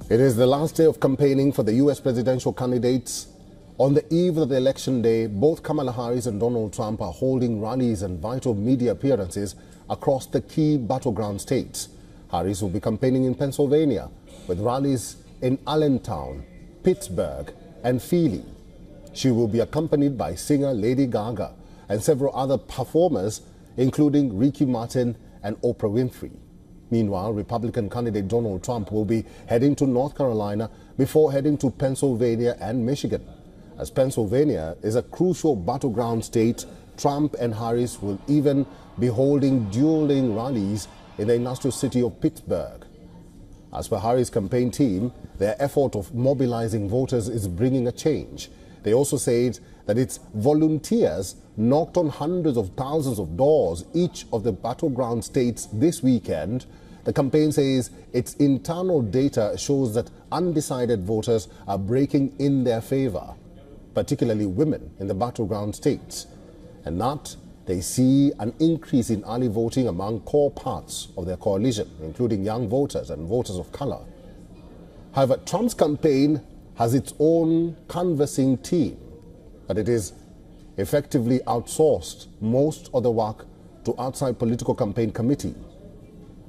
It is the last day of campaigning for the U.S. presidential candidates. On the eve of the election day, both Kamala Harris and Donald Trump are holding rallies and vital media appearances across the key battleground states. Harris will be campaigning in Pennsylvania, with rallies in Allentown, Pittsburgh, and Philly. She will be accompanied by singer Lady Gaga and several other performers, including Ricky Martin and Oprah Winfrey. Meanwhile, Republican candidate Donald Trump will be heading to North Carolina before heading to Pennsylvania and Michigan. As Pennsylvania is a crucial battleground state, Trump and Harris will even be holding dueling rallies in the industrial city of Pittsburgh. As per Harris' campaign team, their effort of mobilizing voters is bringing a change. They also said that its volunteers knocked on hundreds of thousands of doors each of the battleground states this weekend. The campaign says its internal data shows that undecided voters are breaking in their favor, particularly women in the battleground states, and that they see an increase in early voting among core parts of their coalition, including young voters and voters of color. However, Trump's campaign has its own canvassing team, but it is effectively outsourced most of the work to outside political campaign committee,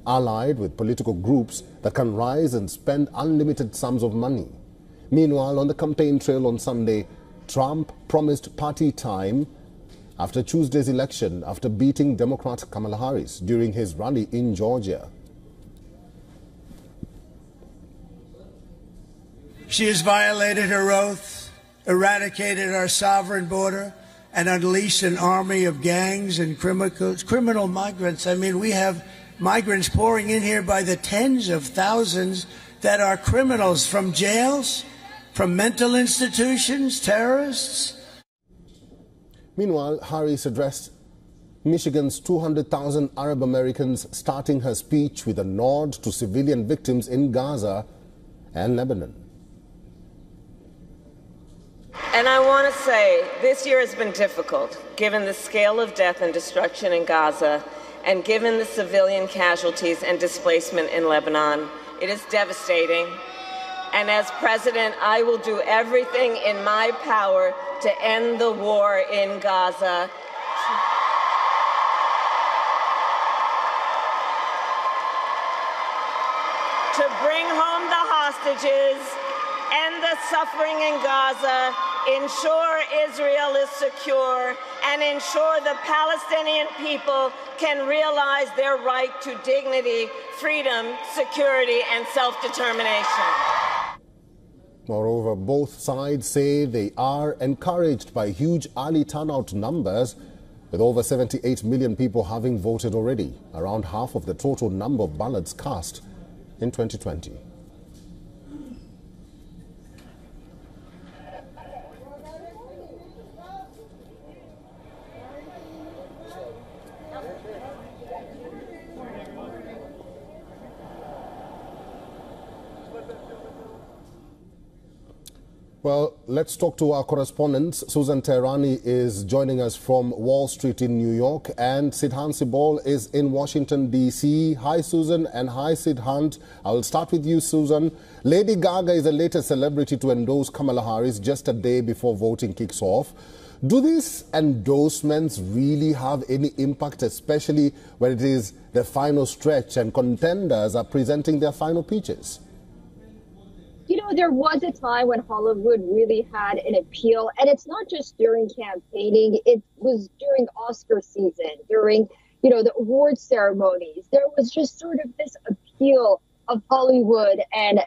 allied with political groups that can rise and spend unlimited sums of money. Meanwhile, on the campaign trail on Sunday, Trump promised party time after Tuesday's election after beating Democrat Kamala Harris during his rally in Georgia. She has violated her oath, eradicated our sovereign border, and unleashed an army of gangs and criminal migrants. I mean, we have migrants pouring in here by the tens of thousands that are criminals from jails, from mental institutions, terrorists. Meanwhile, Harris addressed Michigan's 200,000 Arab Americans, starting her speech with a nod to civilian victims in Gaza and Lebanon. And I want to say this year has been difficult, given the scale of death and destruction in Gaza and given the civilian casualties and displacement in Lebanon. It is devastating. And as president, I will do everything in my power to end the war in Gaza. To bring home the hostages, end the suffering in Gaza, ensure Israel is secure, and ensure the Palestinian people can realize their right to dignity, freedom, security, and self-determination. Moreover, both sides say they are encouraged by huge early turnout numbers, with over 78 million people having voted already, around half of the total number of ballots cast in 2020. Well, let's talk to our correspondents. Susan Teherani is joining us from Wall Street in New York, and Sidhan Sibol is in Washington, D.C. Hi, Susan, and hi, Sidhan. I will start with you, Susan. Lady Gaga is the latest celebrity to endorse Kamala Harris just a day before voting kicks off. Do these endorsements really have any impact, especially when it is the final stretch and contenders are presenting their final pitches? You know, there was a time when Hollywood really had an appeal, and it's not just during campaigning. It was during Oscar season, during, you know, the award ceremonies. There was just sort of this appeal of Hollywood and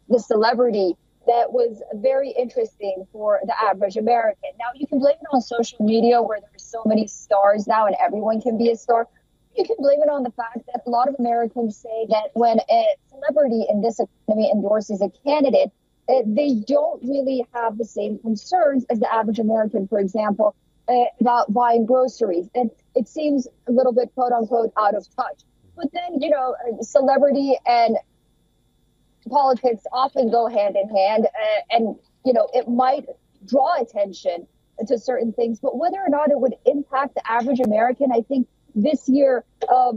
the celebrity that was very interesting for the average American. Now, you can blame it on social media, where there's so many stars now and everyone can be a star. You can blame it on the fact that a lot of Americans say that when a celebrity in this economy endorses a candidate, they don't really have the same concerns as the average American, for example, about buying groceries. And it seems a little bit, quote unquote, out of touch. But then, you know, celebrity and politics often go hand in hand. And, you know, it might draw attention to certain things. But whether or not it would impact the average American, I think this year,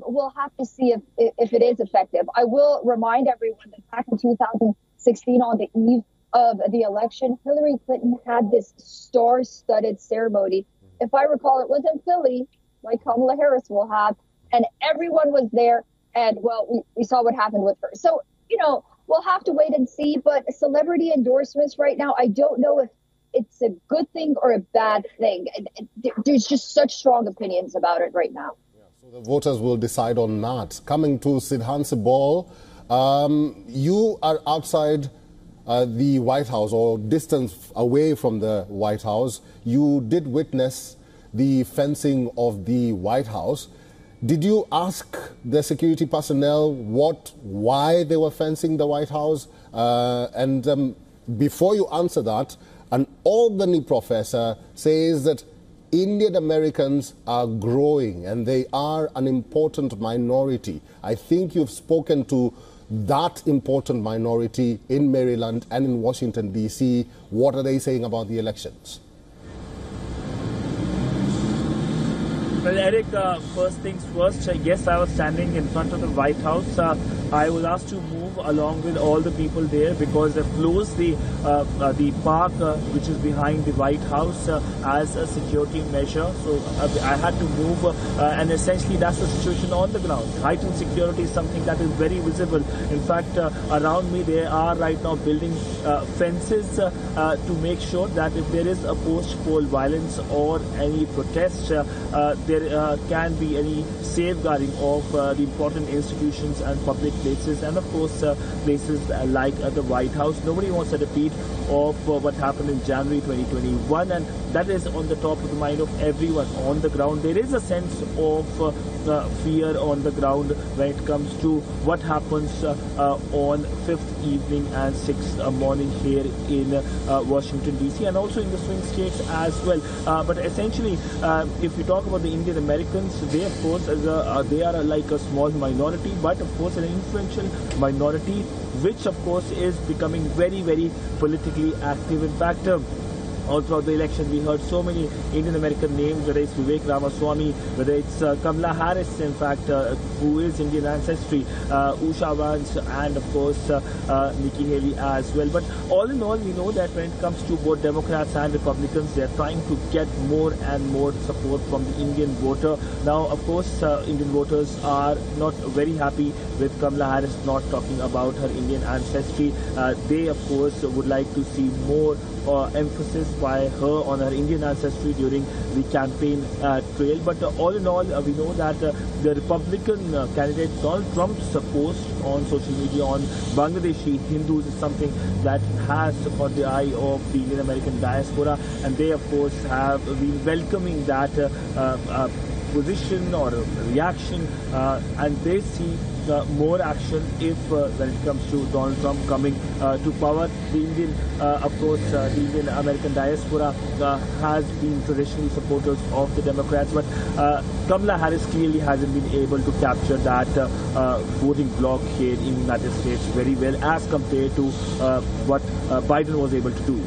we'll have to see if it is effective. I will remind everyone that back in 2016, 2016 on the eve of the election, Hillary Clinton had this star-studded ceremony. If I recall, it was in Philly, like Kamala Harris will have, and everyone was there. And, well, we saw what happened with her. So, you know, we'll have to wait and see. But celebrity endorsements right now, I don't know if it's a good thing or a bad thing. There's just such strong opinions about it right now. Yeah, so the voters will decide on that. Coming to Sidhansi Ball, you are outside the White House, or distance away from the White House. You did witness the fencing of the White House. Did you ask the security personnel why they were fencing the White House? Before you answer that, an Albany professor says that Indian Americans are growing and they are an important minority. I think you've spoken to that important minority in Maryland and in Washington, D.C. What are they saying about the elections? Well, Eric, first things first, yes, I was standing in front of the White House. I was asked to move along with all the people there because they've closed the park which is behind the White House as a security measure. So I had to move and essentially that's the situation on the ground. Heightened security is something that is very visible. In fact, around me they are right now building fences to make sure that if there is a post-poll violence or any protest, there can be any safeguarding of the important institutions and public places, and of course places like the White House. Nobody wants a repeat of what happened in January 2021, and that is on the top of the mind of everyone on the ground. There is a sense of fear on the ground when it comes to what happens on 5th evening and 6th morning here in Washington DC, and also in the swing states as well. But essentially, if we talk about the Indian Americans, they of course they are like a small minority, but of course an influential minority, which of course is becoming very, very politically active. In fact, all throughout the election, we heard so many Indian American names, whether it's Vivek Ramaswamy, whether it's Kamala Harris, in fact, who is Indian ancestry, Usha Vance, and of course Nikki Haley as well. But all in all, we know that when it comes to both Democrats and Republicans, they're trying to get more and more support from the Indian voter. Now, of course, Indian voters are not very happy with Kamala Harris not talking about her Indian ancestry. They, of course, would like to see more emphasis by her on her Indian ancestry during the campaign trail. But all in all, we know that the Republican candidate Donald Trump's post on social media on Bangladeshi Hindus is something that has caught the eye of the Indian American diaspora, and they of course have been welcoming that position or reaction, and they see more action if when it comes to Donald Trump coming to power. The Indian, of course, the Indian American diaspora has been traditionally supporters of the Democrats, but Kamala Harris clearly hasn't been able to capture that voting bloc here in the United States very well as compared to what Biden was able to do.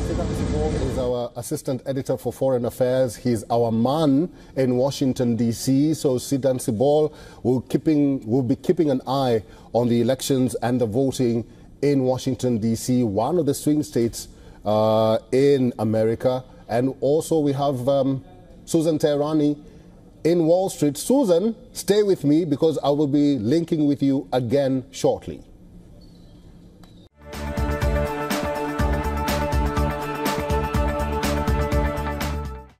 Is our assistant editor for foreign affairs. He's our man in Washington, D.C. So Sidhansi Ball will be keeping an eye on the elections and the voting in Washington, D.C., one of the swing states in America. And also we have Susan Tehrani in Wall Street. Susan, stay with me because I will be linking with you again shortly.